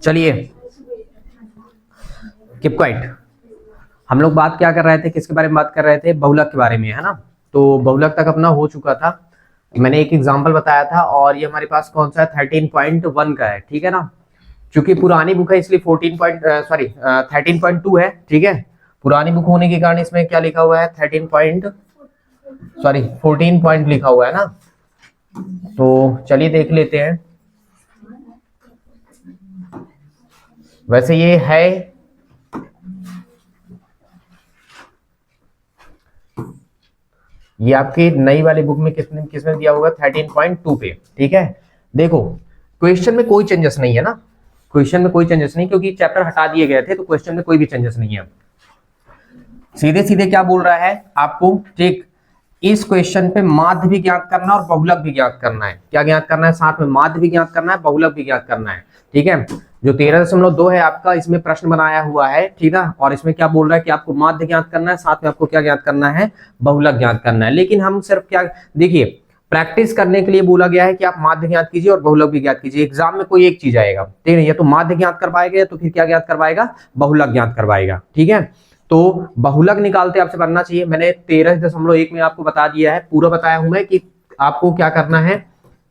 चलिए keep quiet. हम लोग बात क्या कर रहे थे, किसके बारे में बात कर रहे थे? बहुलक के बारे में, है ना। तो बहुलक तक अपना हो चुका था, मैंने एक एग्जांपल बताया था, और ये हमारे पास कौन सा है? 13.1 का है, ठीक है ना। चूंकि पुरानी बुक है इसलिए 13.2 है, ठीक है। पुरानी बुक होने के कारण इसमें क्या लिखा हुआ है? 14 पॉइंट लिखा हुआ है ना। तो चलिए देख लेते हैं। वैसे ये है, ये आपकी नई वाली बुक में किसमें दिया होगा? 13.2 पे, ठीक है। देखो क्वेश्चन में कोई चेंजेस नहीं है ना, क्वेश्चन में कोई चेंजेस नहीं, क्योंकि चैप्टर हटा दिए गए थे, तो क्वेश्चन में कोई भी चेंजेस नहीं है। सीधे सीधे क्या बोल रहा है आपको? ठीक, इस क्वेश्चन पे माध्य भी ज्ञात करना और बहुलक भी ज्ञात करना है। क्या ज्ञात करना है? साथ में माध्य भी ज्ञात करना है, बहुलक भी ज्ञात करना है, ठीक है। जो 13.2 है आपका, इसमें प्रश्न बनाया हुआ है, ठीक है। और इसमें क्या बोल रहा है कि आपको माध्य ज्ञात करना है, साथ में आपको क्या ज्ञात करना है? बहुलक ज्ञात करना है। लेकिन हम सिर्फ क्या, देखिए प्रैक्टिस करने के लिए बोला गया है कि आप माध्य ज्ञात कीजिए और बहुलक भी ज्ञात कीजिए। एग्जाम में कोई एक चीज आएगा, ठीक है, या तो माध्य ज्ञात करवाएगा या तो फिर क्या ज्ञात करवाएगा? बहुलक ज्ञात करवाएगा, ठीक है। तो बहुलक निकालते आपसे बनना चाहिए। मैंने 13.1 में आपको बता दिया है, पूरा बताया हूं मैं कि आपको क्या करना है,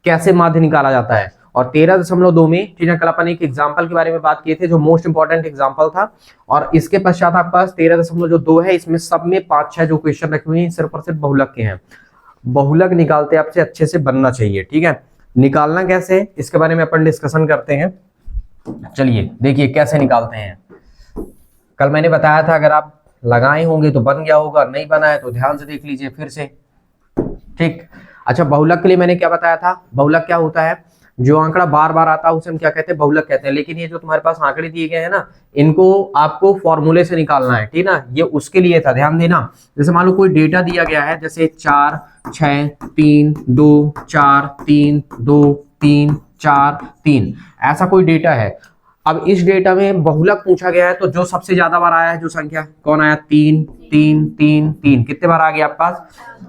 कैसे माध्य निकाला जाता है। और 13.2 में, ठीक है, कल अपन एक एग्जाम्पल के बारे में बात किए थे, जो मोस्ट इंपॉर्टेंट एग्जाम्पल था। और इसके पश्चात आपके पास 13.2 है, इसमें सब में 5-6 जो क्वेश्चन रखे हुए हैं सिर्फ और सिर्फ बहुलक के हैं। बहुलक निकालते आपसे अच्छे से बनना चाहिए, ठीक है। निकालना कैसे, इसके बारे में अपन डिस्कशन करते हैं। चलिए देखिए कैसे निकालते हैं। कल मैंने बताया था, अगर आप लगाए होंगे तो बन गया होगा, नहीं बना है तो ध्यान से देख लीजिए फिर से, ठीक। अच्छा, बहुलक के लिए मैंने क्या बताया था? बहुलक क्या होता है? जो आंकड़ा बार बार आता है उसे हम क्या कहते हैं? बहुलक कहते हैं। लेकिन ये जो तुम्हारे पास आंकड़े दिए गए हैं ना, इनको आपको फॉर्मूले से निकालना है, ठीक ना। ये उसके लिए था, ध्यान देना। जैसे मान लो कोई डेटा दिया गया है, जैसे 4 6 3 2 4 3 2 3 4 3, ऐसा कोई डेटा है। अब इस डेटा में बहुलक पूछा गया है, तो जो सबसे ज्यादा बार आया है, जो संख्या कौन आया? 3 3 3 3, कितने बार आ गया आपके पास?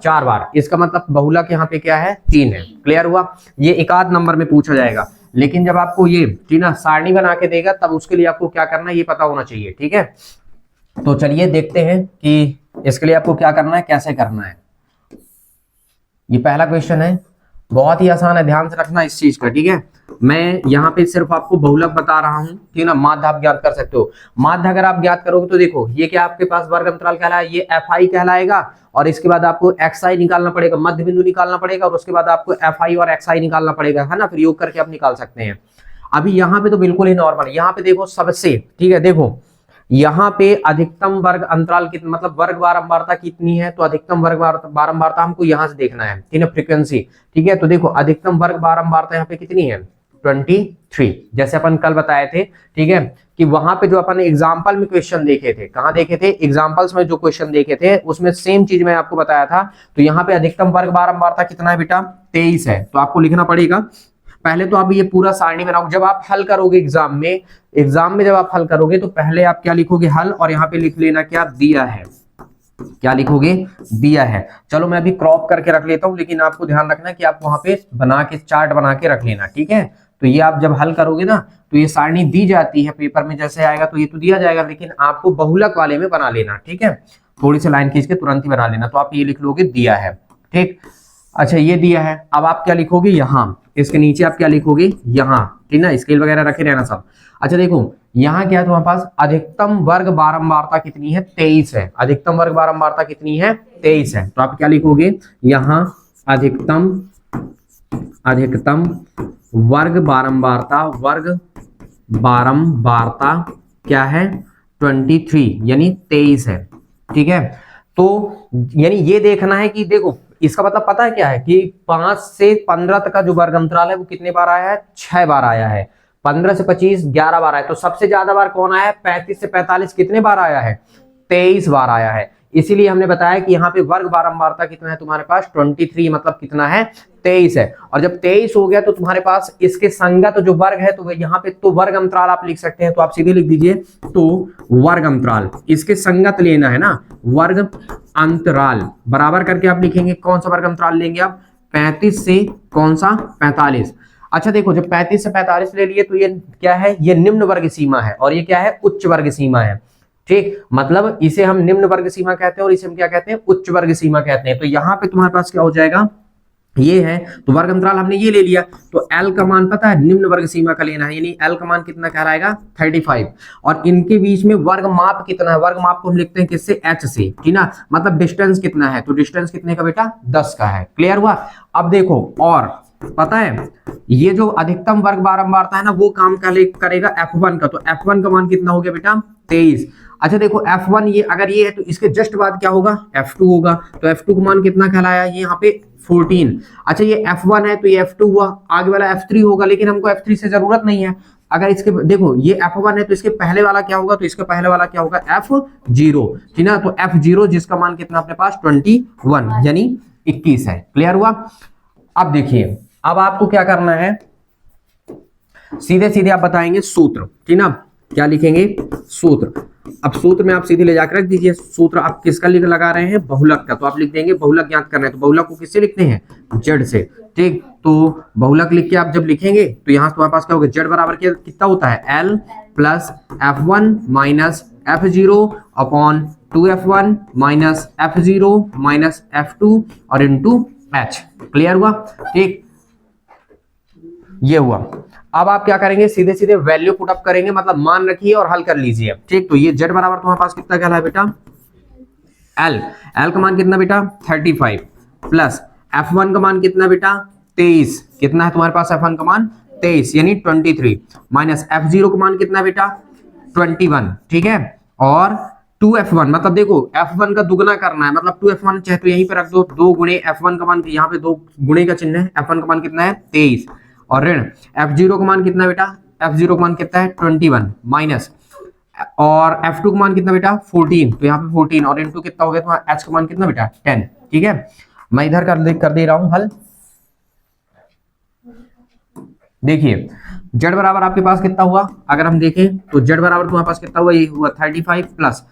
4 बार। इसका मतलब बहुलक यहाँ पे क्या है? 3 है। क्लियर हुआ? ये एक आध नंबर में पूछा जाएगा, लेकिन जब आपको ये, ठीक ना, सारणी बना के देगा, तब उसके लिए आपको क्या करना है ये पता होना चाहिए, ठीक है। तो चलिए देखते हैं कि इसके लिए आपको क्या करना है, कैसे करना है। ये पहला क्वेश्चन है, बहुत ही आसान है, ध्यान से रखना इस चीज का, ठीक है। मैं यहाँ पे सिर्फ आपको बहुलक बता रहा हूँ, ठीक ना। माध्य आप ज्ञात कर सकते हो। माध्य अगर आप ज्ञात करोगे तो देखो, ये क्या आपके पास वर्ग अंतराल कहलाए? ये FI कहलाएगा। और इसके बाद आपको XI निकालना पड़ेगा, मध्य बिंदु निकालना पड़ेगा, और उसके बाद आपको FI और XI निकालना पड़ेगा, है ना। फिर योग करके आप निकाल सकते हैं। अभी यहाँ पे तो बिल्कुल ही नॉर्मल, यहाँ पे देखो सबसे, ठीक है, देखो यहाँ पे अधिकतम वर्ग अंतराल कितना, मतलब वर्ग बारंबारता कितनी है? तो अधिकतम वर्ग बारंबारता हमको यहाँ से देखना है, ठीक है, फ्रीक्वेंसी, ठीक है। तो देखो अधिकतम वर्ग बारंबारता यहाँ पे कितनी है? 23। जैसे अपन कल बताए थे, ठीक है, कि वहां पे जो अपन एग्जाम्पल में क्वेश्चन देखे थे, कहाँ देखे थे? एग्जाम्पल्स में जो क्वेश्चन देखे थे उसमें सेम चीज मैं आपको बताया था। तो यहाँ पे अधिकतम वर्ग बारंबारता कितना है बेटा? 23 है। तो आपको लिखना पड़ेगा, पहले तो आप ये पूरा सारणी बनाओ। जब आप हल करोगे एग्जाम में जब आप हल करोगे तो पहले आप क्या लिखोगे? हल, और यहाँ पे लिख लेना क्या? दिया है। क्या लिखोगे? दिया है। चलो मैं अभी क्रॉप करके रख लेता हूं, लेकिन आपको ध्यान रखना कि आप वहां पे बना के चार्ट बना के रख लेना, ठीक है। तो ये आप जब हल करोगे ना, तो ये सारणी दी जाती है पेपर में, जैसे आएगा तो ये तो दिया जाएगा, लेकिन आपको बहुलक वाले में बना लेना, ठीक है। थोड़ी सी लाइन खींच के तुरंत ही बना लेना। तो आप ये लिख लोगे दिया है, ठीक। अच्छा, ये दिया है। अब आप क्या लिखोगे? यहाँ इसके नीचे आप क्या लिखोगे? यहाँ, ठीक ना, स्केल वगैरह रखे रहना सब। अच्छा देखो, यहाँ क्या है तुम्हारे पास? अधिकतम वर्ग बारंबारता कितनी है? 23 है। अधिकतम वर्ग बारंबारता कितनी है? 23 है। तो आप क्या लिखोगे? यहाँ अधिकतम वर्ग बारंबारता क्या है? 23, यानी 23 है, ठीक है। तो यानी ये देखना है कि देखो, इसका मतलब पता है क्या है कि 5 से 15 तक का जो वर्ग अंतराल है वो कितने बार आया है? 6 बार आया है। 15 से 25 11 बार आया। तो सबसे ज्यादा बार कौन आया है? 35 से 45 कितने बार आया है? 23 बार आया है। इसीलिए हमने बताया कि यहाँ पे वर्ग बारंबारता कितना है तुम्हारे पास? 23, मतलब कितना है? 23 है। और जब 23 हो गया तो तुम्हारे पास इसके संगत जो वर्ग है, तो यहाँ पे तो वर्ग अंतराल आप लिख सकते हैं। तो आप सीधे लिख दीजिए तो वर्ग अंतराल, इसके संगत लेना है ना, वर्ग अंतराल बराबर करके आप लिखेंगे। कौन सा वर्ग अंतराल लेंगे आप? 35 से कौन सा 45। अच्छा देखो, जब 35 से 45 ले लिए तो ये क्या है, ये निम्न वर्ग सीमा है और ये क्या है, उच्च वर्ग सीमा है। ठीक, मतलब इसे हम निम्न वर्ग सीमा कहते हैं और इसे हम क्या कहते हैं, उच्च वर्ग सीमा कहते हैं। तो यहाँ पे तुम्हारे पास क्या हो जाएगा, ये है, तो वर्ग अंतराल हमने ये ले लिया, तो L का मान पता है, निम्न वर्ग सीमा का लेना है, यानी L का मान कितना कहलाएगा 35। और इनके बीच में वर्ग माप कितना है, वर्ग माप को हम लिखते हैं किससे, H से, ठीक ना, मतलब डिस्टेंस कितना है, तो डिस्टेंस कितने का बेटा 10 का है। क्लियर हुआ। अब देखो, और पता है ये जो अधिकतम वर्ग बारंबारता है ना, वो काम करेगा F1 का, तो F1 का मान कितना हो गया बेटा 23। अच्छा देखो F1 ये अगर ये है तो इसके जस्ट बाद क्या होगा, F2 होगा, तो F2 का मान कितना कहलाया ये यहाँ पे 14। अच्छा ये F1 है तो ये F2 हुआ, आगे वाला F3 होगा, लेकिन हमको F3 से जरूरत नहीं है। अगर इसके देखो ये F1 है तो इसके पहले वाला क्या होगा, तो इसके पहले वाला क्या होगा F0, ठीक ना, तो F0 जिसका मान कितना अपने पास 21 यानी 21 है। क्लियर हुआ। अब देखिए, अब आपको क्या करना है, सीधे सीधे आप बताएंगे सूत्र, ठीक ना, क्या लिखेंगे सूत्र। अब सूत्र में आप सीधे ले जाकर रख दीजिए, सूत्र आप किसका लगा रहे हैं, बहुलक का, तो आप लिख देंगे बहुलक ज्ञात करना है, तो बहुलक को किससे लिखते हैं, जेड से। ठीक, तो बहुलक लिख के आप जब लिखेंगे तो यहां तुम्हारे पास क्या होगा, जेड बराबर कितना होता है, L plus F1 minus F0 upon 2F1 minus F0 minus F2 और इंटू H। क्लियर हुआ। ठीक, ये हुआ। अब आप क्या करेंगे, सीधे सीधे वैल्यू पुट अप करेंगे, मतलब मान रखिए और हल कर लीजिए। ठीक, तो ये z बराबर तुम्हारे पास कितना कहला है बेटा, l का मान कितना बेटा 35 प्लस F1 का मान कितना बेटा 23, कितना है तुम्हारे पास F1 का मान 23 यानी 23 माइनस F0 का मान कितना बेटा 21। ठीक है, और 2F1 मतलब देखो F1 का दुगना करना है, मतलब 2F1 चाहे तो यहीं पे रख दो, 2 गुणे F1 का मान, यहाँ पे 2 गुणे का चिन्ह है, F1 का मान कितना है 23 और ऋण F0 का मान कितना बेटा, F0 का मान कितना है 21 माइनस, और F2 का मान कितना बेटा 14, तो यहाँ पे 14 और इनटू कितना हो गया तुम्हारा H का मान कितना बेटा 10। ठीक है, मैं इधर कर दे रहा हूं हल। देखिए z बराबर आपके पास कितना हुआ, अगर हम देखें तो z बराबर तुम्हारे पास कितना हुआ, ये हुआ 35 प्लस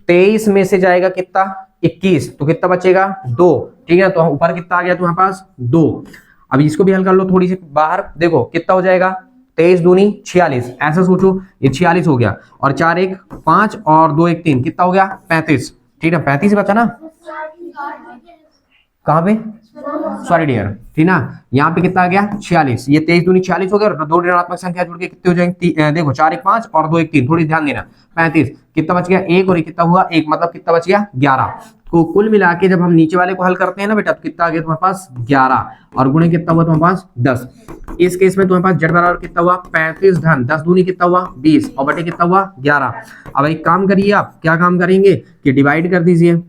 23 में से जाएगा कितना 21, तो कितना बचेगा 2। ठीक है, तो ऊपर कितना आ गया तुम्हारे पास 2। अब इसको भी हल कर लो थोड़ी सी बाहर, देखो कितना हो जाएगा 23 दूनी 46, ऐसा सोचो ये 46 हो गया, और 4 1 5 और 2 1 3 कितना हो गया 35। ठीक है, 35 बचा ना, कहां पे, सॉरी डियर, ठीक ना, यहाँ पे कितना आ गया 46, ये 23 दूनी 46 हो गया, और दो ऋणात्मक संख्या जुड़ के कितने हो जाएंगे, देखो 4 1 5 और 2 1 3, थोड़ी ध्यान देना, 35 कितना बच गया 1 और कितना हुआ 1, मतलब कितना बच गया 11। तो कुल मिला के जब हम नीचे वाले को हल करते हैं ना बेटा, तो कितना आ गया तुम्हारे पास 11 और गुणे कितना हुआ तुम्हारे पास 10। इस केस में तुम्हारे पास z बराबर कितना हुआ 35 धन 10 दूनी कितना हुआ 20 और बटे कितना हुआ 11। अब एक काम करिए, आप क्या काम करेंगे कि डिवाइड कर दीजिए,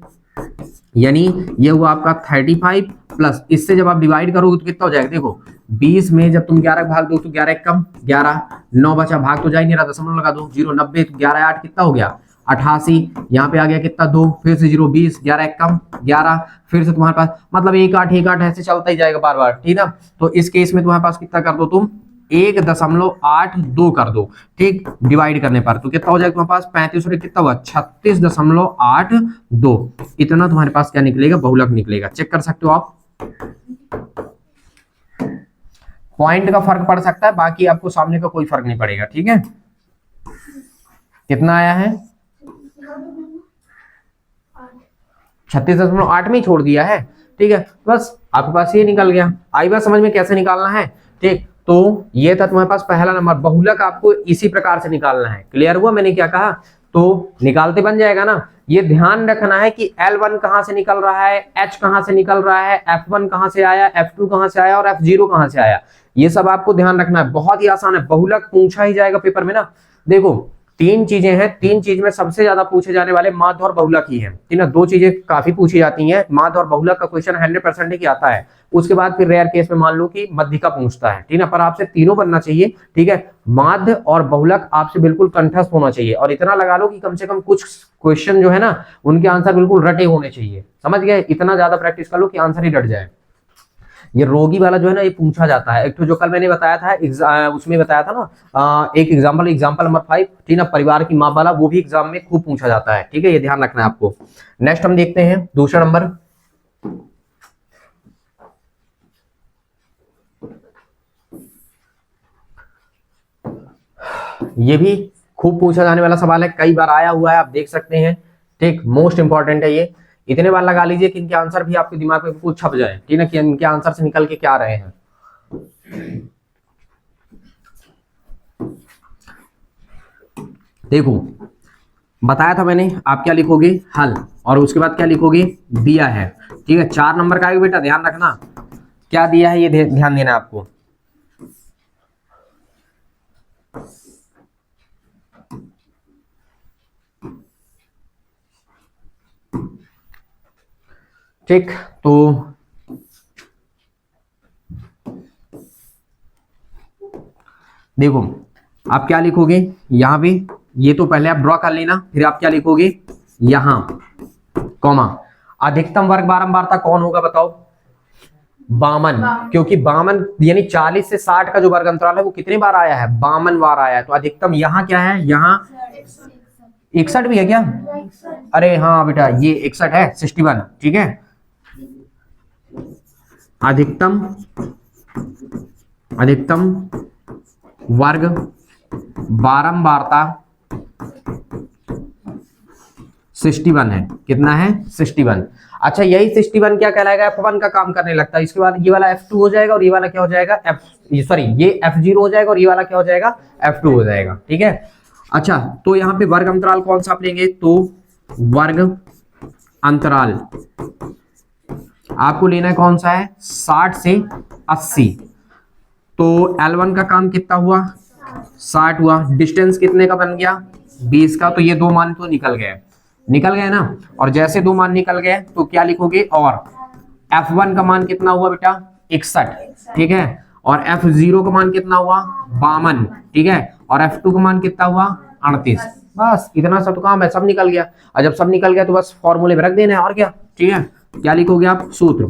यानी ये हुआ आपका 35 प्लस, इससे जब आप डिवाइड करोगे तो कितना हो जाएगा, देखो 20 में जब तुम 11 भाग दो तो 11 एक कम 11, 9 बचा, भाग तो जा ही नहीं रहा, दशमलव लगा दो, 0 90, तो 11 8 कितना हो गया 88, यहाँ पे आ गया कितना 2, फिर से 0 20, 11 एक कम 11, फिर से तुम्हारे पास मतलब 1 8 1 8 ऐसे चलता ही जाएगा बार बार। ठीक ना, तो इस केस में तुम्हारे पास कितना कर दो तुम 1.82 कर दो। ठीक, डिवाइड करने पर तो कितना हो जाएगा तुम्हारे पास 35 और कितना हुआ 36.82, इतना तुम्हारे पास क्या निकलेगा, बहुलक निकलेगा। चेक कर सकते हो आप, पॉइंट का फर्क पड़ सकता है, बाकी आपको सामने का कोई फर्क नहीं पड़ेगा। ठीक है, कितना आया है 36.8 में ही छोड़ दिया है। ठीक है, बस आपके पास ये निकल गया। आई बात समझ में कैसे निकालना है। ठीक, तो ये था तुम्हारे पास पहला नंबर, बहुलक आपको इसी प्रकार से निकालना है। क्लियर हुआ मैंने क्या कहा, तो निकालते बन जाएगा ना। ये ध्यान रखना है कि L1 कहां से निकल रहा है, H कहां से निकल रहा है, F1 कहां से आया, F2 कहां से आया और F0 कहां से आया, ये सब आपको ध्यान रखना है। बहुत ही आसान है, बहुलक पूछा ही जाएगा पेपर में ना। देखो 3 चीजें हैं, 3 चीज में सबसे ज्यादा पूछे जाने वाले माध्य और बहुलक ही है। ठीक है, 2 चीजें काफी पूछी जाती हैं, माध्य और बहुलक का क्वेश्चन 100% ही आता है। उसके बाद फिर रेयर केस में मान लो कि मध्यिका पूछता है। ठीक है, पर आपसे तीनों बनना चाहिए। ठीक है, माध्य और बहुलक आपसे बिल्कुल कंठस्थ होना चाहिए, और इतना लगा लो कि कम से कम कुछ क्वेश्चन जो है ना उनके आंसर बिल्कुल रटे होने चाहिए। समझ गए, इतना ज्यादा प्रैक्टिस कर लो कि आंसर ही रट जाए। ये रोगी वाला जो है ना ये पूछा जाता है। एक तो जो कल मैंने बताया था उसमें बताया था ना, एक एग्जांपल नंबर 5, ठीक ना, परिवार की माप वाला, वो भी एग्जाम में खूब पूछा जाता है। ठीक है, ये ध्यान रखना है आपको। नेक्स्ट हम देखते हैं दूसरा नंबर। ये भी खूब पूछा जाने वाला सवाल है, कई बार आया हुआ है, आप देख सकते हैं। ठीक, मोस्ट इंपॉर्टेंट है ये। इतने बार लगा लीजिए कि इनके आंसर भी आपके दिमाग में कुछ छप जाए, ठीक है, कि इनके आंसर से निकल के क्या रहे हैं। देखो बताया था मैंने, आप क्या लिखोगे, हल, और उसके बाद क्या लिखोगे, दिया है। ठीक है, 4 नंबर का आएगा बेटा, ध्यान रखना क्या दिया है, ये ध्यान देना है आपको। ठीक, तो देखो आप क्या लिखोगे यहां पे, ये तो पहले आप ड्रॉ कर लेना, फिर आप क्या लिखोगे यहां कॉमा, अधिकतम वर्ग बारंबारता कौन होगा बताओ, बामन, क्योंकि बामन यानी 40 से 60 का जो वर्ग अंतराल है वो कितने बार आया है, 52 बार आया है। तो अधिकतम यहाँ क्या है, यहाँ 61 भी है क्या, अरे हाँ बेटा ये 61 है, 61। ठीक है, अधिकतम वर्ग बारंबारता 61 है, कितना है 61। अच्छा यही 61 क्या कहलाएगा, F1 का काम करने लगता है, इसके बाद ये वाला F2 हो जाएगा और ये वाला क्या हो जाएगा, ये F0 हो जाएगा और ये वाला क्या हो जाएगा, F2 हो जाएगा। ठीक है, अच्छा तो यहाँ पे वर्ग अंतराल कौन सा आप लेंगे, तो वर्ग अंतराल आपको लेना है कौन सा है, 60 से 80। तो L1 का काम कितना हुआ, 60 हुआ, डिस्टेंस कितने का बन गया, 20 का। तो ये दो मान तो निकल गए ना, और जैसे दो मान निकल गए तो क्या लिखोगे, और F1 का मान कितना हुआ बेटा, 61। ठीक है, और F0 का मान कितना हुआ, 52। ठीक है, और F2 का मान कितना हुआ, 38। बस इतना सब तो काम है, सब निकल गया। और जब सब निकल गया तो बस फॉर्मूले में रख देना है, और क्या। ठीक है, क्या लिखोगे आप, सूत्र।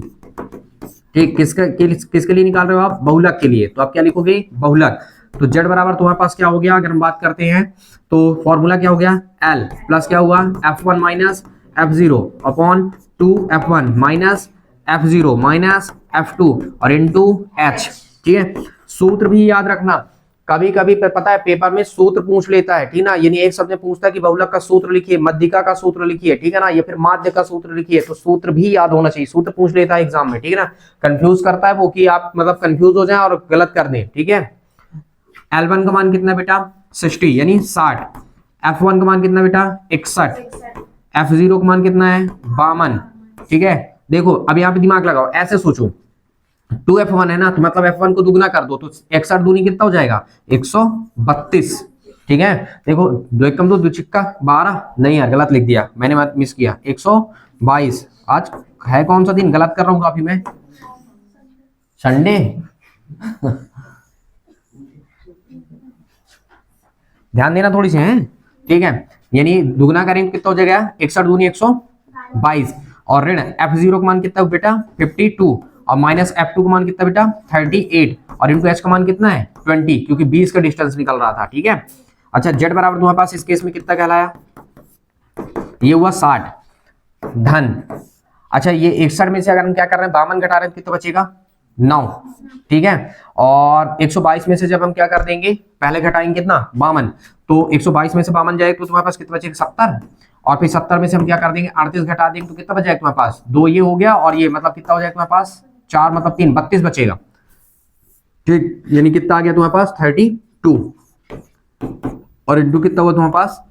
ठीक, किसके लिए निकाल रहे हो आप, बहुलक के लिए, तो आप क्या लिखोगे, बहुलक। तो z बराबर तुम्हारे पास क्या हो गया, अगर हम बात करते हैं तो फॉर्मूला क्या हो गया, L प्लस क्या हुआ, F1 minus F0 upon 2F1 minus F0 minus F2 और इनटू H। ठीक है, सूत्र भी याद रखना, कभी कभी पता है पेपर में सूत्र पूछ लेता है, ठीक ना, यानी एक शब्द में पूछता है कि बहुलक का सूत्र लिखिए, मध्यिका का सूत्र लिखिए, ठीक है ना, या फिर माध्य का सूत्र लिखिए, तो सूत्र भी याद होना चाहिए, सूत्र पूछ लेता है एग्जाम में। ठीक है ना, कंफ्यूज करता है वो कि आप मतलब कंफ्यूज हो जाए और गलत कर दें। ठीक है, L1 का मान कितना बेटा, 60 यानी 60, F1 का मान कितना बेटा, 61, F0 का मान कितना है, 52। ठीक है, देखो अब यहाँ पे दिमाग लगाओ, ऐसे सोचो 2F1 है ना, तो मतलब F1 को दुगना कर दो, तो 61 दूनी कितना हो जाएगा, 132। ठीक है, देखो दो एकम दो छिक्का 12, नहीं यार गलत लिख दिया मैंने, मिस किया, 122। आज है कौन सा दिन, गलत कर रहा हूँ काफी मैं, संडे। ध्यान देना थोड़ी सी है। ठीक है, यानी दुगना करेंगे कितना हो जाएगा, 61 दूनी 122, और ऋण F0 का मान कितना है बेटा, 52, और माइनस F2 का मान कितना बेटा, 38, और इनटू H का मान कितना है, 20, क्योंकि 20 का डिस्टेंस निकल रहा था। ठीक है, अच्छा z बराबर तुम्हारे पास इस केस में कितना कहलाया, ये हुआ 60 धन, अच्छा ये 61 में से अगर हम क्या कर रहे हैं, 52 घटा रहे हैं, कितना बचेगा, 9। ठीक है, और 122 में से जब हम क्या कर देंगे, पहले घटाएंगे कितना, 52, तो 122 में से 52 जाएगा तो तुम्हारे पास कितना बचेगा, 70, और फिर 70 में से हम क्या कर देंगे, 38 घटा देंगे तो कितना बच जाएगा तुम्हारे पास, 2 ये हो गया, और ये मतलब कितना हो जाएगा तुम्हारे पास, 4 मतलब 3, 32 बचेगा। ठीक, यानी कितना आ गया तुम्हारे पास, 32, और इंटू कितना हुआ तुम्हारे पास,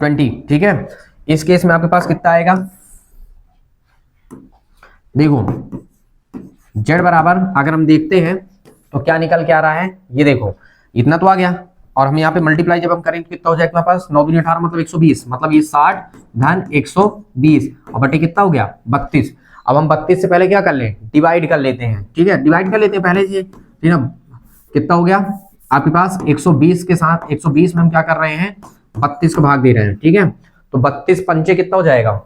20। ठीक है, इस केस में आपके पास कितना आएगा, देखो z बराबर अगर हम देखते हैं तो क्या निकल के आ रहा है, ये देखो इतना तो आ गया, और हम यहाँ पे मल्टीप्लाई जब हम करें तो कितना हो जाएगा हमारे पास, 9 दूनी 18 मतलब 120, मतलब ये 60 धन 120, और बटे कितना हो गया, 32। अब हम 32 से पहले क्या कर लें, डिवाइड कर लेते हैं। ठीक है, डिवाइड कर लेते हैं पहले से, ठीक है, कितना हो गया आपके पास, 120 के साथ 120 में हम क्या कर रहे हैं, 32 को भाग दे रहे हैं। ठीक है, तो 32 पंचे कितना हो जाएगा,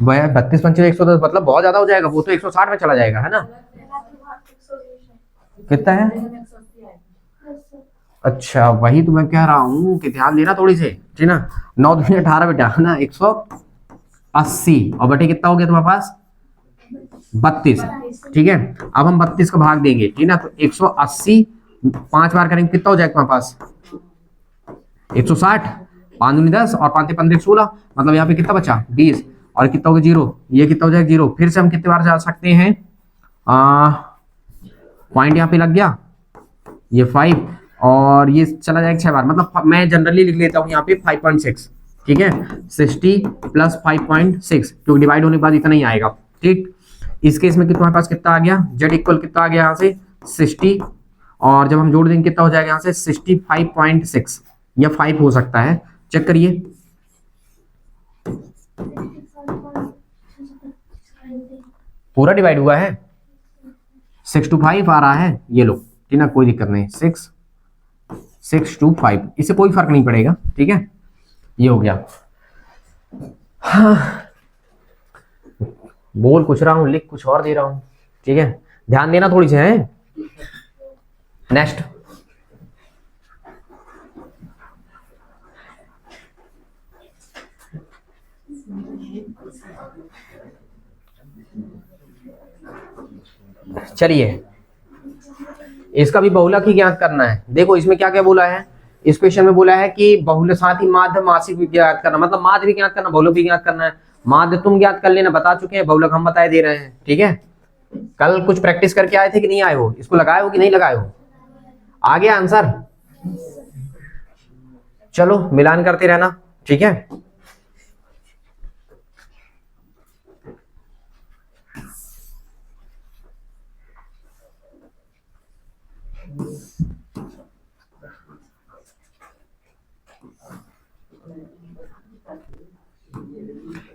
32 पंचे 110, मतलब बहुत ज्यादा हो जाएगा, वो तो 160 में चला जाएगा, है ना, कितना है, अच्छा वही तो मैं कह रहा हूँ कि ध्यान देना थोड़ी से, ठीक ना, 9 दूनी 18 बेटा, है ना, 180, और बटे कितना हो गया तुम्हारे पास, 32। ठीक है, अब हम 32 का भाग देंगे, ठीक ना, तो 180 5 बार करेंगे कितना हो जाएगा तुम्हारे पास 160, 5 दूनी 10 और 5 15 16, मतलब यहाँ पे कितना बचा 20 और कितना हो गया 0, ये कितना हो जाएगा 0। फिर से हम कितने बार जा सकते हैं, पॉइंट यहाँ पे लग गया, ये 5 और ये चला जाएगा 6 बार, मतलब मैं जनरली लिख लेता हूँ यहाँ पे 5.6, ठीक है 60 प्लस 5.6, क्योंकि डिवाइड होने के बाद इतना ही आएगा, ठीक। इस केस में तुम्हारे पास कितना आ गया, z इक्वल कितना आ गया यहाँ से 60, और जब हम जोड़ देंगे कितना हो जाएगा यहाँ से 65.6 या 5 हो सकता है, चेक करिए। पूरा डिवाइड हुआ है, 6 to 5 आ रहा है, ये लो, ठीक ना, कोई दिक्कत नहीं, 6 to 5, इससे कोई फर्क नहीं पड़ेगा, ठीक है, ये हो गया। हाँ, बोल कुछ रहा हूं, लिख कुछ और दे रहा हूं, ठीक है, ध्यान देना थोड़ी सी है। नेक्स्ट, चलिए इसका भी बहुलक ही ज्ञात करना है। देखो इसमें क्या क्या बोला है, इस क्वेश्चन में बोला है कि बहुलक साथ ही माध्य मासिक भी ज्ञात करना, मतलब माध्य भी ज्ञात करना, बहुलक भी ज्ञात करना है। माध्य तुम ज्ञात कर लेना, बता चुके हैं, बहुलक हम बताए दे रहे हैं, ठीक है। कल कुछ प्रैक्टिस करके आए थे कि नहीं आए हो, इसको लगाए हो कि नहीं लगाए हो, आ गया आंसर, चलो मिलान करते रहना, ठीक है।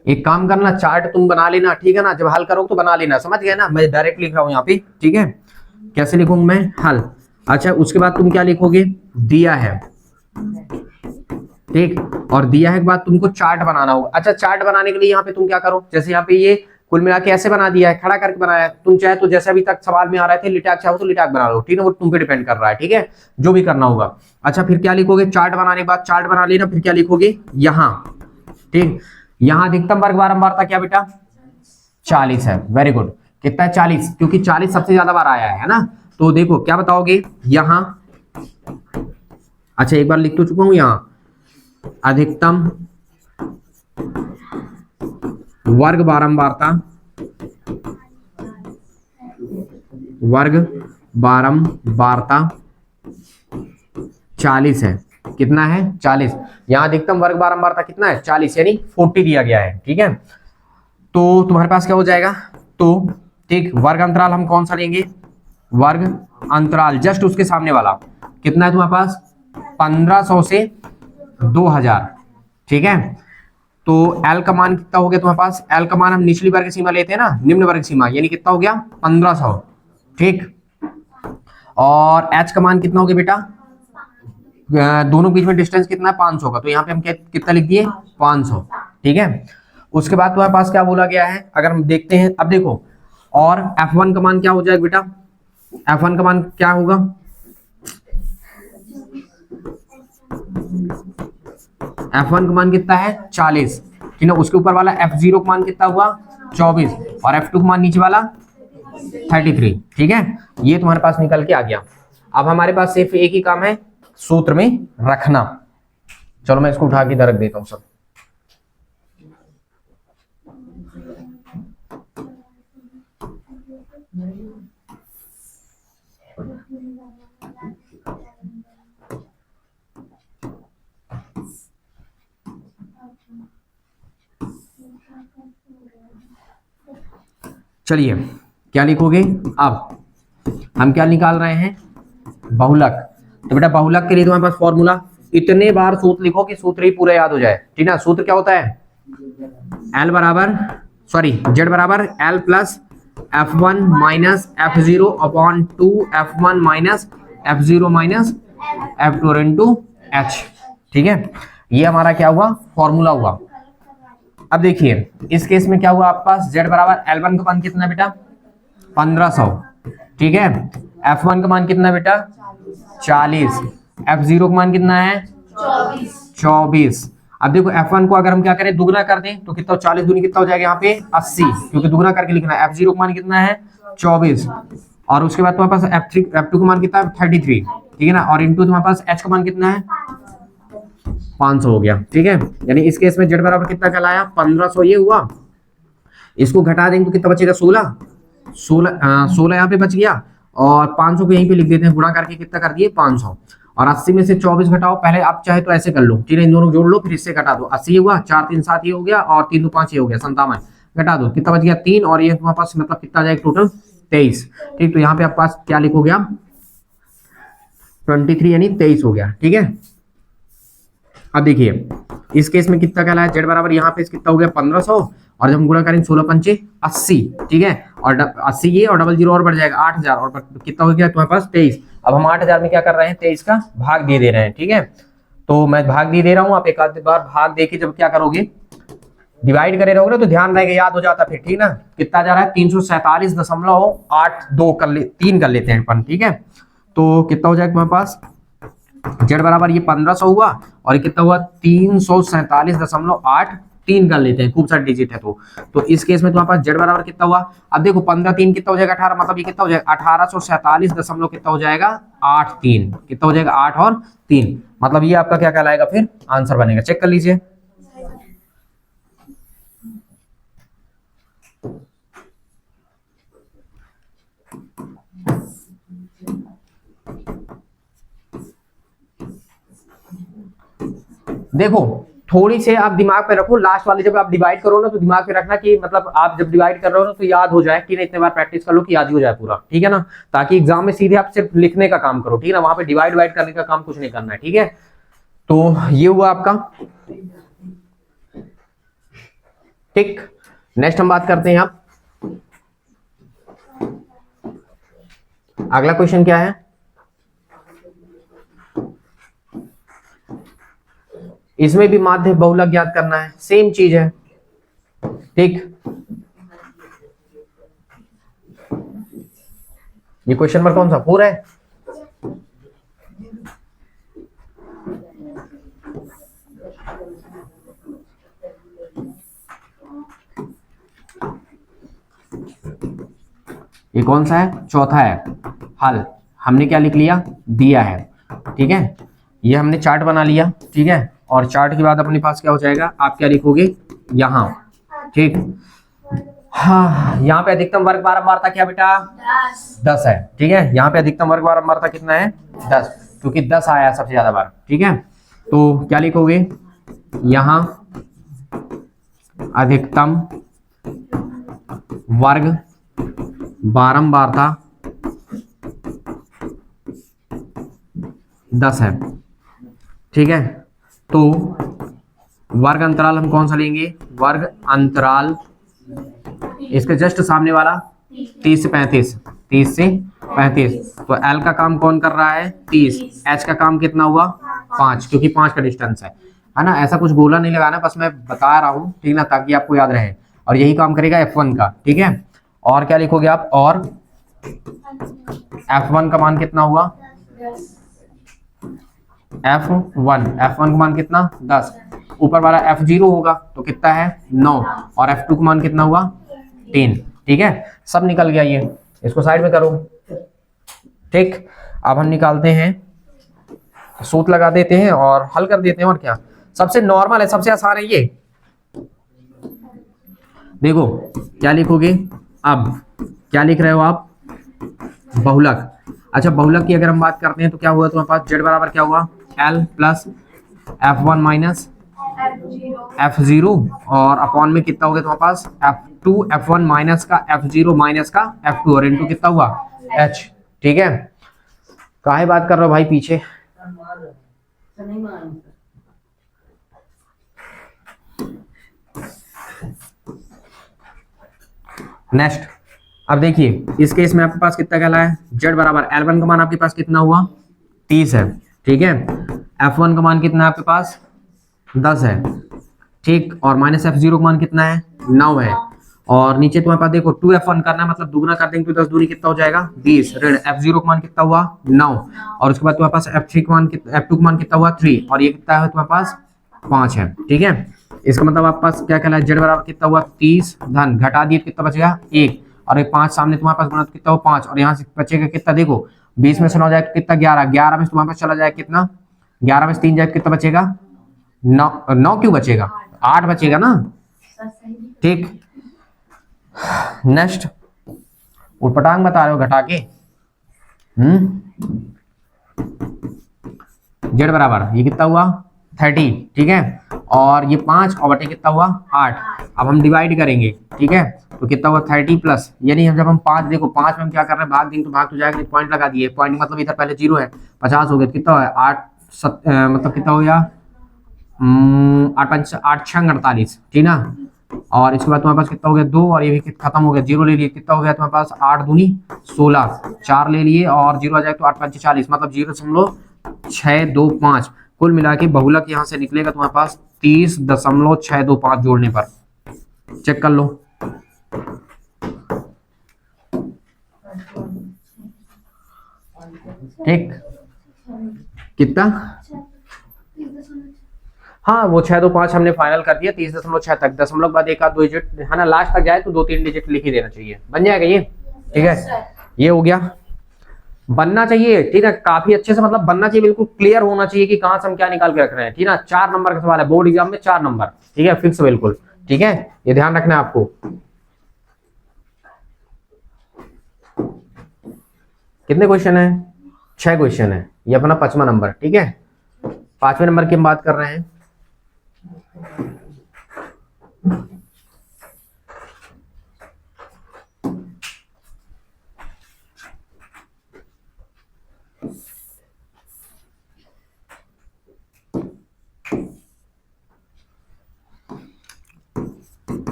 एक काम करना, चार्ट तुम बना लेना, ठीक है ना, जब हल करो तो बना लेना, समझ गए ना, मैं डायरेक्ट लिख रहा हूं यहाँ पे, ठीक है। कैसे लिखूंगा मैं, हल, अच्छा उसके बाद तुम क्या लिखोगे, दिया है, ठीक, और दिया है के बाद तुमको चार्ट बनाना होगा। अच्छा चार्ट बनाने के लिए यहाँ पे तुम क्या करो, जैसे यहाँ पे ये कुल मिला के ऐसे बना दिया है, खड़ा करके बनाया है, तुम चाहे तो जैसे अभी तक सवाल में आ रहे थे लिटाक चाहो तो लिटाक बना लो, ठीक है, वो तुम पे डिपेंड कर रहा है, ठीक है, जो भी करना होगा। अच्छा फिर क्या लिखोगे, चार्ट बनाने के बाद चार्ट बना लेना, फिर क्या लिखोगे यहाँ, ठीक, यहाँ अधिकतम वर्ग बारंबारता क्या बेटा 40 है, वेरी गुड, कितना है 40, क्योंकि 40 सबसे ज्यादा बार आया है ना, तो देखो क्या बताओगे यहाँ, अच्छा एक बार लिख तो चुका हूं यहाँ, अधिकतम वर्ग बारंबारता, वर्ग बारंबारता 40 है, कितना है 40, यहां अधिकतम वर्ग बारंबारता कितना है 40, यानी 40 दिया गया है, ठीक है। तो तुम्हारे पास क्या हो जाएगा, तो ठीक, वर्ग अंतराल हम कौन सा लेंगे, वर्ग अंतराल जस्ट उसके सामने वाला, कितना है तुम्हारे पास 1500 से 2000, ठीक है। तो L का मान कितना हो गया तुम्हारे पास, L का मान हम निचली वर्ग सीमा लेते हैं ना, निम्न वर्ग सीमा, यानी कितना हो गया 1500, ठीक, और H का मान कितना हो गया बेटा, दोनों बीच में डिस्टेंस कितना है 500 का, तो यहाँ पे हम कितना लिख दिए 500, ठीक है। उसके बाद तुम्हारे पास क्या बोला गया है, अगर हम देखते हैं, अब देखो, और F1 का मान क्या हो जाएगा बेटा, F1 का मान क्या होगा, F1 का मान कितना है 40, ठीक है, उसके ऊपर वाला F0 का मान कितना हुआ 24, और F2 का मान नीचे वाला 33, ठीक है, ये तुम्हारे पास निकल के आ गया। अब हमारे पास सिर्फ एक ही काम है, सूत्र में रखना। चलो मैं इसको उठा के इधर रख देता हूं सब, चलिए क्या लिखोगे, अब हम क्या निकाल रहे हैं, बहुलक। तो बेटा बहुलक के लिए तुम्हारे पास फॉर्मूला, इतने बार सूत्र लिखो कि सूत्र ही पूरा याद हो जाए, ठीक ना। सूत्र क्या होता है, L बराबर, सॉरी Z बराबर L plus F1 minus F0 upon 2 F1 minus F0 minus F2 into H, ठीक है, ये हमारा क्या हुआ फॉर्मूला हुआ। अब देखिए इस केस में क्या हुआ, आपके पास Z बराबर L1 का मान कितना है बेटा 1500, ठीक है, F1 का मान कितना है बेटा 40, F0 का मान कितना है 24। अब देखो F1 को अगर हम क्या करें दुगना कर दें तो कितना, 40 दूनी कितना हो जाएगा यहाँ पे 80, क्योंकि दुगना करके लिखना है। F0 का मान कितना है 24, और उसके बाद तुम्हारे पास F2 का मान कितना है 33, ठीक है ना, और इंटू तुम्हारे पास h का मान कितना है 500 हो गया, ठीक है। यानी इस केस में z बराबर कितना कहलाया 1500 ये हुआ, इसको घटा देंगे तो कितना बचेगा 16 यहाँ पे बच गया, और 500 को यहीं पे लिख देते हैं, गुणा करके कितना कर दिए 500, और 80 में से 24 घटाओ, पहले आप चाहे तो ऐसे कर लो, ठीक है, इन दोनों जोड़ लो फिर इससे घटा दो, 80 हुआ, 4 3 7 ये हो गया, और 3 2 5 ये हो गया 57, घटा दो कितना बच गया 3, और ये तुम्हारे पास मतलब कितना आ जाएगा टोटल 23, ठीक। तो यहाँ पे आपके पास क्या लिखोगे आप 23 यानी 23 हो गया, ठीक है। अब देखिए इस केस में कितना कहलाया z बराबर यहाँ पे कितना हो गया 1500, और जब हम गुणा करेंगे 16 पंचे 80, ठीक है, और 80 ये और 00 और बढ़ जाएगा 8000, और कितना हो गया तुम्हारे पास 23। अब हम 8000 में क्या कर रहे हैं 23 का भाग दे रहे हैं, ठीक है। तो मैं भाग दे रहा हूँ, आप एक आध बार भाग दे के जब क्या करोगे डिवाइड करे रहोगे तो ध्यान रहेगा, याद हो जाता फिर, ठीक ना। कितना जा रहा है 347.82 कर ले 3 कर लेते हैं अपन, ठीक है। तो कितना हो जाएगा तुम्हारे पास z बराबर ये 1500 हुआ, और ये कितना हुआ 347.83 कर लेते हैं, खूब सारे डिजिट है तो इस केस में तुम्हारे पास z बराबर कितना हुआ, अब देखो 15 3 कितना हो जाएगा 18, मतलब ये कितना हो जाएगा 1847 कितना हो जाएगा 83, कितना हो जाएगा 8 और 3, मतलब ये आपका क्या कहलाएगा फिर आंसर बनेगा, चेक कर लीजिए। देखो थोड़ी से आप दिमाग पे रखो, लास्ट वाले जब आप डिवाइड करो ना तो दिमाग पे रखना कि मतलब आप जब डिवाइड कर रहे हो ना तो याद हो जाए, कि इतने बार प्रैक्टिस कर लो कि याद ही हो जाए पूरा, ठीक है ना, ताकि एग्जाम में सीधे आप सिर्फ लिखने का काम करो, ठीक है ना, वहां पे डिवाइड करने का काम कुछ नहीं करना है, ठीक है। तो ये हुआ आपका, ठीक। नेक्स्ट हम बात करते हैं आप, अगला क्वेश्चन क्या है, इसमें भी माध्य बहुलक ज्ञात करना है, सेम चीज है, ठीक। ये क्वेश्चन नंबर कौन सा 4 है, ये कौन सा है चौथा है। हल हमने क्या लिख लिया दिया है, ठीक है, ये हमने चार्ट बना लिया, ठीक है, और चार्ट के बाद अपने पास क्या हो जाएगा, आप क्या लिखोगे यहाँ, ठीक। हाँ यहाँ पे अधिकतम वर्ग बारंबारता क्या बेटा 10 है, ठीक है, यहाँ पे अधिकतम वर्ग बारंबारता कितना है 10, क्योंकि 10 आया सबसे ज्यादा बार, ठीक है। तो क्या लिखोगे यहाँ अधिकतम वर्ग बारंबारता 10 है, ठीक है। तो वर्ग अंतराल हम कौन सा लेंगे, वर्ग अंतराल इसके जस्ट सामने वाला 30 से 35, 30 से 35, तो L का काम कौन कर रहा है 30, H का काम कितना हुआ 5, क्योंकि 5 का डिस्टेंस है ना, ऐसा कुछ गोला नहीं लगाना, बस मैं बता रहा हूँ, ठीक ना, ताकि आपको याद रहे, और यही काम करेगा F1 का, ठीक है। और क्या लिखोगे आप, और F1 का मान कितना हुआ F1 का मान कितना 10, ऊपर वाला F0 होगा तो कितना है 9, और F2 का मान कितना हुआ 3, ठीक है, सब निकल गया, ये इसको साइड में करो, ठीक। अब हम निकालते हैं, सूत्र लगा देते हैं और हल कर देते हैं, और क्या सबसे नॉर्मल है, सबसे आसान है ये। देखो क्या लिखोगे, अब क्या लिख रहे हो आप बहुलक, अच्छा बहुलक की अगर हम बात करते हैं तो क्या हुआ तुम्हारे पास z बराबर क्या हुआ L plus F1 minus F0, और अपॉन में कितना हो गया तुम्हारे पास F2 F1 माइनस का F0 माइनस का F2, और इनटू कितना हुआ H, ठीक है। काहे बात कर रहे हो भाई पीछे, नेक्स्ट अब देखिए इस केस में आपके पास कितना कहला है, z बराबर L1 का मान आपके पास कितना हुआ 30 है, ठीक है, F1 का मान कितना है आपके पास 10 है, ठीक, और माइनस F0 का मान कितना है 9 है, और नीचे तुम्हारे पास देखो 2F1 करना है, मतलब दुगना कर देंगे तो 10 दूनी कितना हो जाएगा 20, ऋण F0 का मान कितना हुआ 9, और उसके बाद तुम्हारे पास F3 का मान F2 का मान कितना हुआ 3, और ये कितना है तुम्हारे पास 5 है, ठीक है। इसका मतलब आपके पास क्या कहला है, z बराबर कितना हुआ 30 धन घटा दिए कितना बचेगा 1, और ये 5 सामने तुम्हारे पास गुणा कितना हुआ 5, और यहाँ से बचेगा कितना देखो 20 में से 9 जाए तो कितना, 11, 11 में तुम्हारे पास चला जाए कितना, 11 में से 3 जाए तो कितना बचेगा, 9, 9 क्यों बचेगा, 8 बचेगा ना, ठीक। नेक्स्ट, उटपटांग बता रहे हो घटा के, जेड बराबर ये कितना हुआ 30, ठीक है, और ये 5 और बटे कितना हुआ 8। अब हम डिवाइड करेंगे, ठीक है, तो कितना हुआ 30 प्लस, यानी जब हम 5, देखो 5 में हम क्या कर रहे हैं, भाग देंगे तो भाग तो जाएगा, पॉइंट लगा दिए, पॉइंट मतलब इधर पहले 0 है, 50 हो गया, कितना है 8 मतलब कितना हो गया 8 6 48, ठीक ना। और इसके बाद तुम्हारे पास कितना हो गया 2, और ये भी खत्म हो गया, 0 ले लिए, कितना हो गया तुम्हारे पास 8 दूनी 16, 4 ले लिए और 0 आ जाए तो 8 5 40, मतलब 0.625, कुल मिला के बहुलक यहाँ से निकलेगा तुम्हारे पास 30.625 जोड़ने पर, चेक कर लो। ठीक, कितना, हाँ वो 625 हमने फाइनल कर दिया, 30.6 तक, दशमलव बाद एक आध 2 डिजिट है ना, लास्ट तक जाए तो 2-3 डिजिट लिख ही देना चाहिए, बन जाएगा ये, ठीक है। ये हो गया, बनना चाहिए, ठीक है, काफी अच्छे से, मतलब बनना चाहिए, बिल्कुल क्लियर होना चाहिए कि कहां से हम क्या निकाल के रख रहे हैं, ठीक है। 4 नंबर का सवाल है बोर्ड एग्जाम में, 4 नंबर, ठीक है, फिक्स बिल्कुल, ठीक है, ये ध्यान रखना है आपको। कितने क्वेश्चन है, 6 क्वेश्चन है, ये अपना 5वां नंबर, ठीक है। 5वें नंबर की हम बात कर रहे हैं,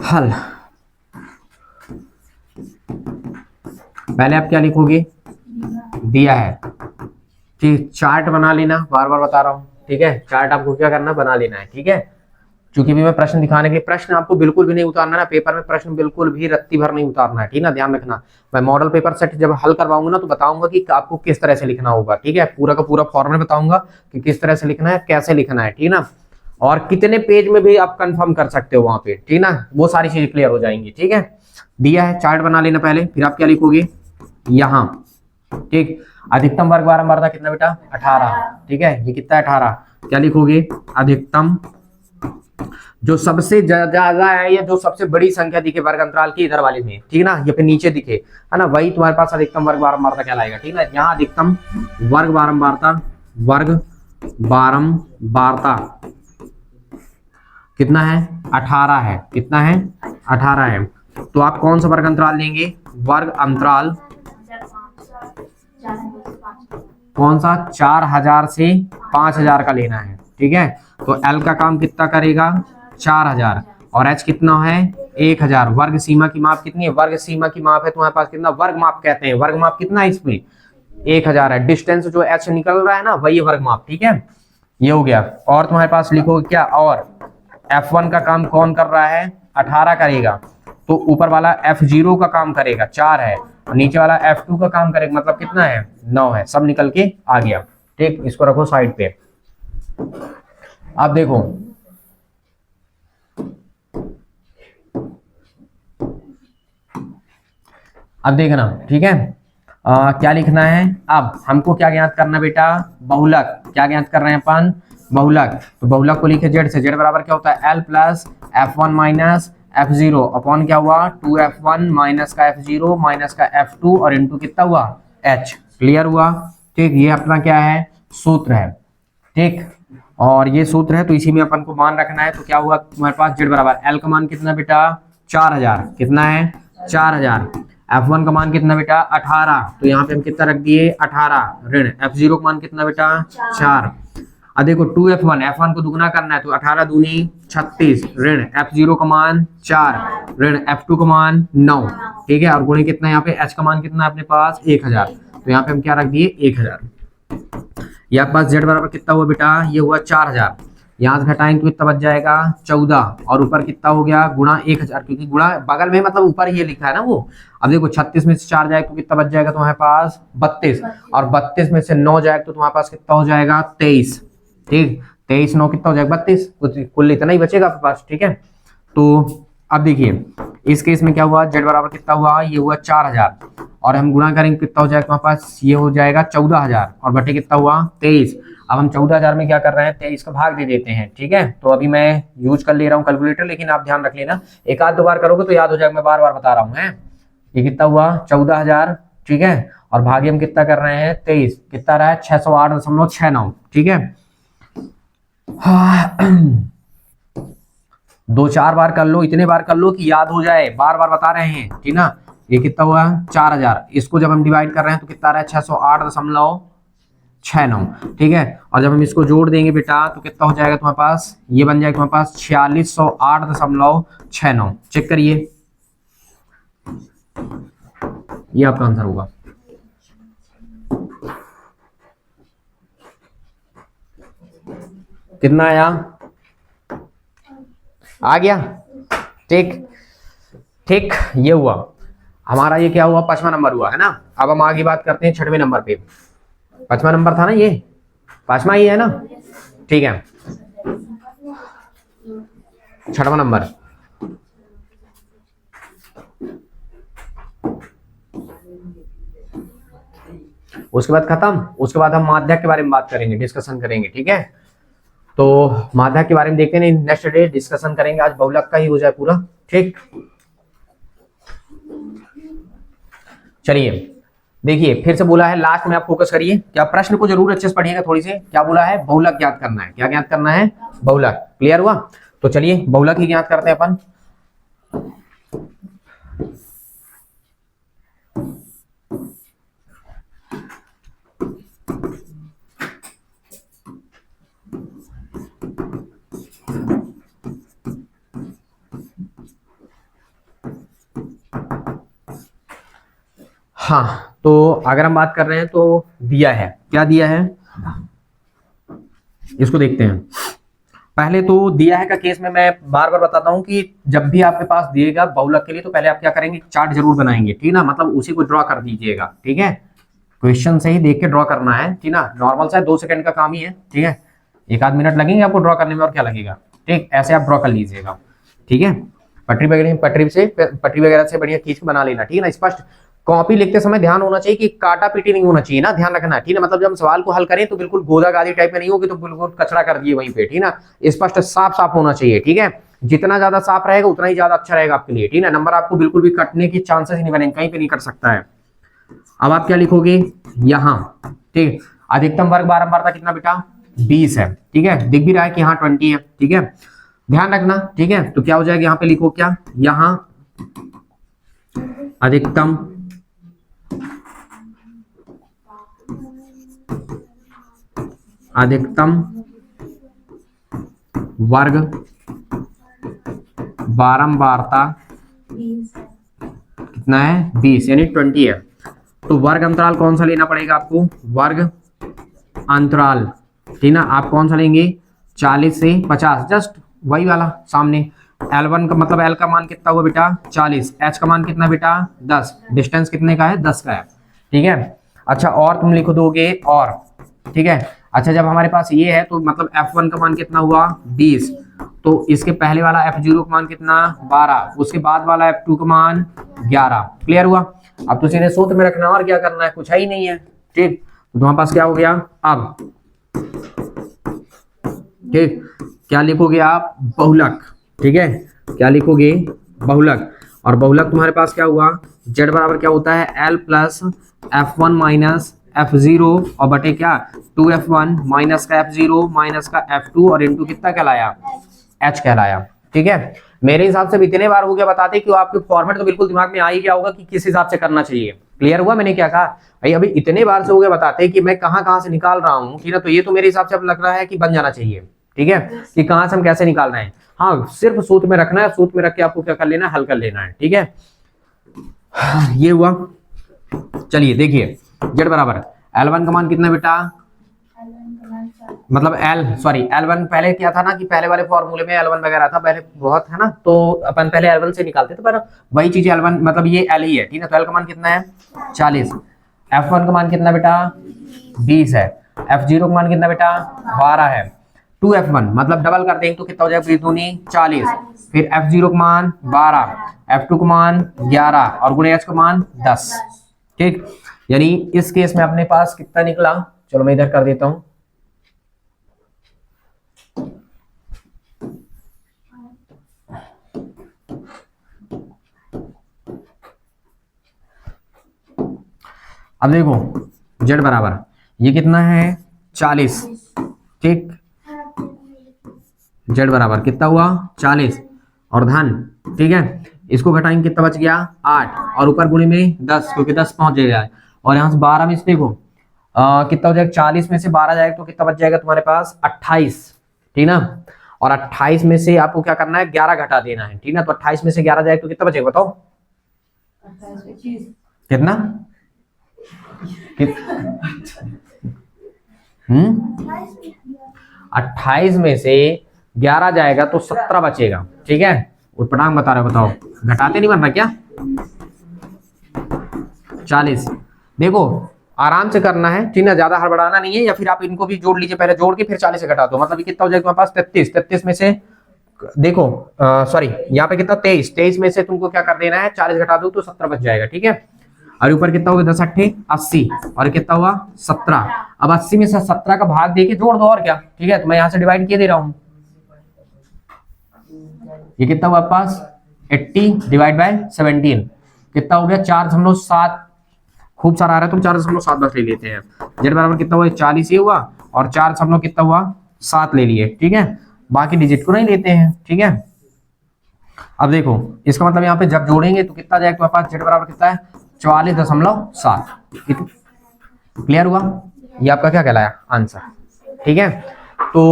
हल। पहले आप क्या लिखोगे, दिया है, ठीक, चार्ट बना लेना, बार बार बता रहा हूं, ठीक है, चार्ट आपको क्या करना, बना लेना है, ठीक है। क्योंकि भी मैं प्रश्न दिखाने के लिए, प्रश्न आपको बिल्कुल भी नहीं उतारना है पेपर में, प्रश्न बिल्कुल भी रत्ती भर नहीं उतारना है, ठीक ना, ध्यान रखना। मैं मॉडल पेपर सेट जब हल करवाऊंगा ना तो बताऊंगा कि आपको किस तरह से लिखना होगा, ठीक है, पूरा का पूरा फॉर्मेट बताऊंगा कि किस तरह से लिखना है, कैसे लिखना है, ठीक ना, और कितने पेज में भी आप कंफर्म कर सकते हो वहां पे, ठीक ना, वो सारी चीजें क्लियर हो जाएंगी, ठीक है। दिया है, चार्ट बना लेना पहले, फिर आप क्या लिखोगे यहाँ, ठीक। अधिकतम वर्ग बारंबारता कितना बेटा 18, ठीक है, ये कितना है 18, क्या लिखोगे, अधिकतम जो सबसे ज्यादा है या जो सबसे बड़ी संख्या दिखे वर्ग अंतराल की इधर वाले में, ठीक ना, ये पे नीचे दिखे है ना, वही तुम्हारे पास अधिकतम वर्ग बारंबारता कहलाएगा, ठीक है। यहाँ अधिकतम वर्ग बारंबारता कितना है 18 है, कितना है 18 है, तो आप कौन सा वर्ग अंतराल लेंगे, वर्ग अंतराल कौन सा 4000 से 5000 का लेना है, ठीक है। तो L का काम कितना करेगा 4000 और H कितना है 1000, वर्ग सीमा की माप कितनी है, वर्ग सीमा की माप है तुम्हारे पास कितना, वर्ग माप कहते हैं, वर्ग माप कितना है इसमें 1000 है, डिस्टेंस जो H निकल रहा है ना वही वर्ग माप, ठीक है। ये हो गया, और तुम्हारे पास लिखोगे क्या, और F1 का काम कौन कर रहा है 18 करेगा, तो ऊपर वाला F0 का काम करेगा 4 है, और नीचे वाला F2 का काम करेगा, मतलब कितना है 9 है, सब निकल के आ गया, ठीक। इसको रखो साइड पे। अब देखो अब देखना, ठीक है, क्या लिखना है, अब हमको क्या ज्ञात करना बेटा, बहुलक, क्या ज्ञात कर रहे हैं अपन, बहुलक, तो बहुलक को लिखे जेड से, जेड बराबर क्या होता है L plus F1 minus F0 upon क्या हुआ 2F1 माइनस का F0 माइनस का F2 और इनटू कितना हुआ H, क्लियर हुआ, ठीक। ये अपना क्या है सूत्र है, ठीक, और ये सूत्र है तो इसी में अपन को मान रखना है, तो क्या हुआ तुम्हारे पास जेड बराबर L का मान कितना बेटा 4000, कितना है 4000, F1 का मान कितना बेटा 18, तो यहाँ पे हम कितना रख दिए 18 ऋण, F0 का मान कितना बेटा 4, अब देखो 2F1 F1 को दुगना करना है तो 18 दूनी 36 ऋण, F0 का मान 4 ऋण, F2 का मान 9, ठीक है, और गुणे कितना यहाँ पे H का मान कितना है अपने पास 1000, तो यहाँ पे हम क्या रख दिए 1000। यहाँ पास Z बराबर कितना हुआ बेटा, ये हुआ 4000, यहाँ से घटाएंगे तो कितना बच जाएगा 14, और ऊपर कितना हो गया गुणा 1000, क्योंकि गुणा बगल में मतलब ऊपर ही लिखा है ना वो। अब देखो 36 में से 4 जाएगा तो कितना बच जाएगा तुम्हारे पास 32, और 32 में से 9 जाएगा तो तुम्हारे पास कितना हो जाएगा 23, ठीक, 23 9 कितना हो जाएगा 32, कुल इतना ही बचेगा आपके पास, ठीक है। तो अब देखिए इस केस में क्या हुआ, Z बराबर कितना हुआ, ये हुआ 4000, और हम गुणा करेंगे कितना हो जाएगा तुम्हारे पास, ये हो जाएगा 14,000 और बटे कितना हुआ 23। अब हम 14,000 में क्या कर रहे हैं, 23 का भाग दे देते हैं। ठीक है, तो अभी मैं यूज कर ले रहा हूँ कैलकुलेटर, लेकिन आप ध्यान रख लेना, एक आध दो बार करोगे तो याद हो जाएगा, मैं बार बार बता रहा हूँ। ये कितना हुआ 14,000, ठीक है, और भागे हम कितना कर रहे हैं 23, कितना रहा है 608.69। ठीक है, दो चार बार कर लो, इतने बार कर लो कि याद हो जाए, बार बार बता रहे हैं, ठीक ना। ये कितना हुआ 4,000, इसको जब हम डिवाइड कर रहे हैं तो कितना रहा है 608.69। ठीक है, और जब हम इसको जोड़ देंगे बेटा तो कितना हो जाएगा तुम्हारे पास, ये बन जाएगा तुम्हारे पास 4608.69। चेक करिए, ये आपका आंसर होगा। कितना आया, आ गया, ठीक ठीक, ये हुआ हमारा, ये क्या हुआ 5वां नंबर हुआ है ना। अब हम आगे बात करते हैं 6वें नंबर पे। 5वां नंबर था ना, ये 5वां ही है ना, ठीक है। 6वां नंबर, उसके बाद खत्म, उसके बाद हम माध्यक के बारे में बात करेंगे, डिस्कशन करेंगे। ठीक है, तो माध्यक के बारे में देखते हैं, नेक्स्ट डे डिस्कशन करेंगे, आज बहुलक का ही हो जाए पूरा। ठीक, चलिए देखिए, फिर से बोला है लास्ट में आप फोकस करिए, क्या प्रश्न को जरूर अच्छे से पढ़िएगा थोड़ी से। क्या बोला है, बहुलक ज्ञात करना है, क्या ज्ञात करना है, बहुलक। क्लियर हुआ, तो चलिए बहुलक ही ज्ञात करते हैं अपन। हाँ, तो अगर हम बात कर रहे हैं तो दिया है, क्या दिया है, इसको देखते हैं। पहले तो दिया है का केस में मैं बार बार बताता हूं कि जब भी आपके पास दिएगा बहुलक के लिए तो पहले आप क्या करेंगे, चार्ट जरूर बनाएंगे, ठीक ना, मतलब उसी को ड्रॉ कर दीजिएगा। ठीक है, क्वेश्चन से ही देख के ड्रॉ करना है, ठीक ना, नॉर्मल सा 2 सेकंड का काम ही है। ठीक है, 1 आध मिनट लगेंगे आपको ड्रॉ करने में, और क्या लगेगा। ठीक, ऐसे आप ड्रॉ कर लीजिएगा। ठीक है, पटरी वगैरह से बढ़िया खींच के बना लेना, ठीक है ना। स्पष्ट कॉपी लिखते समय ध्यान होना चाहिए कि काटा पीटी नहीं होना चाहिए ना, ध्यान रखना, ठीक है। मतलब जब हम सवाल को हल करें तो बिल्कुल गोदागादी टाइप में नहीं होगी, तो बिल्कुल कचरा कर दिए वहीं पे, ठीक ना। स्पष्ट साफ साफ होना चाहिए, ठीक है। जितना ज्यादा साफ रहेगा उतना ही ज्यादा अच्छा रहेगा आपके लिए, ठीक है। नंबर आपको बिल्कुल भी कटने की चांसेस ही नहीं बनेंगे, कहीं पे नहीं कट सकता है। अब आप क्या लिखोगे यहाँ, ठीक, अधिकतम वर्ग बारंबारता कितना बेटा 20 है, ठीक है। दिख भी रहा है कि यहाँ 20 है, ठीक है, ध्यान रखना, ठीक है। तो क्या हो जाएगा, यहाँ पे लिखो क्या, यहाँ अधिकतम वर्ग बारंबारता कितना है 20 यानी 20 है। तो वर्ग अंतराल कौन सा लेना पड़ेगा आपको, वर्ग अंतराल, ठीक ना। आप कौन सा लेंगे 40 से 50, जस्ट वही वाला सामने। L1 का मतलब L का मान कितना हुआ बेटा 40, H का मान कितना बेटा 10, डिस्टेंस कितने का है 10 का है, ठीक है। अच्छा, और तुम लिख दोगे और, ठीक है। अच्छा, जब हमारे पास ये है तो मतलब F1 का मान कितना हुआ 20, तो इसके पहले वाला F0 का मान कितना 12, उसके बाद वाला F2 का मान 11। क्लियर हुआ, अब तो सीधे सूत्र में रखना, और क्या करना है, कुछ है ही नहीं है, ठीक। तो तुम्हारे पास क्या हो गया, अब ठीक, क्या लिखोगे आप बहुलक, ठीक है, क्या लिखोगे बहुलक। और बहुलक तुम्हारे पास क्या हुआ, z बराबर क्या होता है L plus F1 minus F0 और बटे क्या 2F1 माइनस का F0 माइनस का F2 और इंटू कितना कहलाया H कहलाया, ठीक है। मेरे हिसाब से इतने बार हो गया बताते कि आपके फॉर्मेट तो बिल्कुल दिमाग में आ ही गया होगा कि किस हिसाब से करना चाहिए। क्लियर हुआ मैंने क्या कहा भाई, अभी इतने बार से हो गया बताते कि मैं कहाँ से निकाल रहा हूँ, ठीक है। तो ये तो मेरे हिसाब से अब लग रहा है कि बन जाना चाहिए, ठीक है, कि कहाँ से हम कैसे निकाल रहे हैं। हाँ, सिर्फ सूत्र में रखना है, सूत्र में रख के आपको क्या कर लेना है, हल कर लेना है, ठीक है। ये हुआ, चलिए देखिए z बराबर L1 का मान कितना बेटा, मतलब L1 पहले क्या था ना कि पहले वाले फॉर्मूले में L1 वगैरह था पहले बहुत, है ना, तो अपन पहले L1 से निकालते थे, पर वही चीज L1 मतलब ये L ही है, ठीक है। तो L का मान कितना है 40, F1 का मान कितना बेटा 20 है, F0 का मान कितना बेटा 12 है, 2F1 मतलब डबल कर देंगे तो कितना हो जाएगा 20 दूनी 40, फिर F0 का मान 12, F2 का मान 11 और गुणे H का मान 10, ठीक, यानी इस केस में अपने पास कितना निकला, चलो मैं इधर कर देता हूं। अब देखो जेड बराबर ये कितना है 40, ठीक, जेड बराबर कितना हुआ 40 और धन, ठीक है, इसको घटाएंगे कितना बच गया 8 और ऊपर गुणे में 10 क्योंकि 10 पहुंच जाएगा और यहाँ से 12 में से देखो कितना हो जाएगा 40 में से 12 जाएगा तो कितना बच जाएगा तुम्हारे पास 28, ठीक ना, और 28 में से आपको क्या करना है 11 घटा देना है, ठीक ना, तो 28 में से 11 जाएगा तो कितना बचेगा बताओ, कितना हम्म 28 में से 11 जाएगा तो 17 बचेगा, ठीक है, उत्पटांग बता रहे हो, बताओ घटाते नहीं बन रहा क्या 40, देखो आराम से करना है, ठीक ना, ज्यादा हड़बड़ाना नहीं है, या फिर आप इनको भी जोड़ लीजिए, पहले जोड़ के फिर 40 से घटा दो, मतलब कितना हो जाएगा तुम्हारे पास 33 में से देखो सॉरी यहाँ पे कितना 23 में से तुमको क्या कर देना है 40 घटा दो तो 17 बच जाएगा, ठीक है, और ऊपर कितना होगा 10 8 80 और कितना हुआ 17, अब 80 में से 17 का भाग देके जोड़ दो और क्या, ठीक है, तो मैं यहाँ से डिवाइड किए दे रहा हूं, ये कितना हुआ पास 80 डिवाइड बाय 17 कितना हो गया 4.7, खूब सारा आ रहा है, तुम 4.7 बस ले लेते हैं, जेड बराबर कितना हुआ 40 ये हुआ और 4 कितना हुआ 7 ले लिए, ठीक है, बाकी डिजिट को नहीं लेते हैं, ठीक है। अब देखो इसका मतलब यहाँ पे जब जोड़ेंगे तो कितना जाएगा तुम्हारे पास जेड बराबर कितना है 44.7, क्लियर हुआ, ये आपका क्या कहलाया आंसर, ठीक है। तो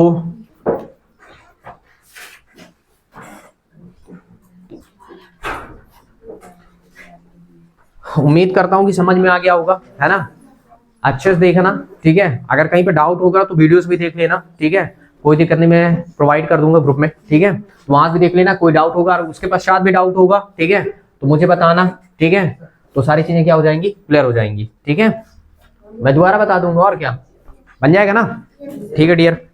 उम्मीद करता हूं कि समझ में आ गया होगा, है ना, अच्छे से देखना, ठीक है, अगर कहीं पे डाउट होगा तो वीडियोस भी देख लेना, ठीक है, कोई दिक्कत नहीं, मैं प्रोवाइड कर दूंगा ग्रुप में, ठीक है, तो वहां भी देख लेना, कोई डाउट होगा और उसके पश्चात भी डाउट होगा, ठीक है, तो मुझे बताना, ठीक है, तो सारी चीजें क्या हो जाएंगी क्लियर हो जाएंगी, ठीक है, मैं दोबारा बता दूंगा और क्या बन जाएगा ना, ठीक है डियर।